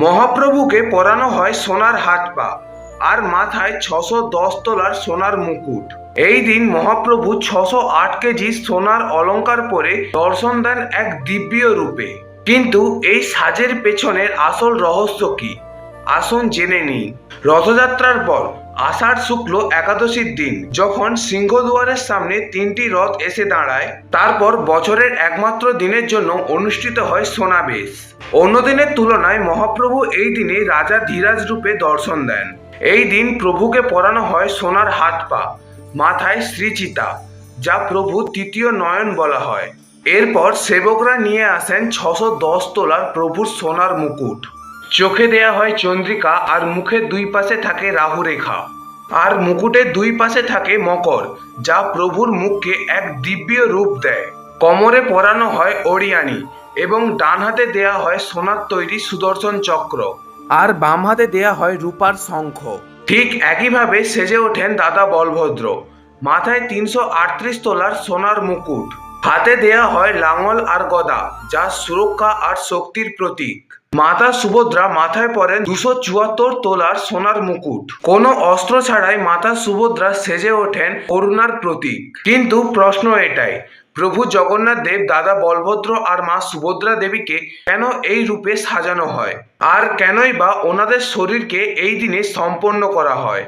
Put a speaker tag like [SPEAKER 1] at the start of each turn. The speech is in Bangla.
[SPEAKER 1] মহাপ্রভুকে পরানো হয় সোনার হাত পা আর মাথায় 610 তোলার সোনার মুকুট। এই দিন মহাপ্রভু 608 কেজি সোনার অলংকার পরে দর্শন দেন এক দিব্য রূপে। কিন্তু এই সাজের পেছনের আসল রহস্য কি, আসুন জেনে নিই। রথযাত্রার পর আষাঢ় শুক্ল একাদশীর দিন যখন সিংহদুয়ারের সামনে তিনটি রথ এসে দাঁড়ায়, তারপর বছরের একমাত্র দিনের জন্য অনুষ্ঠিত হয় সোনাবেশ। অন্য দিনের তুলনায় মহাপ্রভু এই দিনে রাজা ধীরাজ রূপে দর্শন দেন। এই দিন প্রভুকে পরানো হয় সোনার হাত পা, মাথায় শ্রীচিতা, যা প্রভু তৃতীয় নয়ন বলা হয়। এরপর সেবকরা নিয়ে আসেন 610 তোলার প্রভুর সোনার মুকুট। চোখে দেয়া হয় চন্দ্রিকা আর মুখের দুই পাশে থাকে রাহু রেখা, আর মুকুটের দুই পাশে থাকে মকর, যা প্রভুর মুখকে এক দিব্য রূপ দেয়। কোমরে পরানো হয় অরিয়ানি এবং ডান হাতে দেয়া হয় সোনার তৈরি সুদর্শন চক্র, আর বাম হাতে দেয়া হয় রূপার শঙ্খ। ঠিক একইভাবে সেজে ওঠেন দাদা বলভদ্র। মাথায় 338 তোলার সোনার মুকুট, হাতে দেয়া হয় লাঙল আর গদা, যা সুরক্ষা আর শক্তির প্রতীক। মাতা সুভদ্রা মাথায় পরেন 274 তোলার সোনার মুকুট। কোনো অস্ত্র ছাড়াই মাতা সুভদ্রা সেজে ওঠেন করুণার প্রতীক। কিন্তু প্রশ্ন এটাই, প্রভু জগন্নাথ দেব, দাদা বলভদ্র আর মা সুভদ্রা দেবীকে কেন এই রূপে সাজানো হয়, আর কেনই বা ওনাদের শরীরকে এই দিনে সম্পন্ন করা হয়?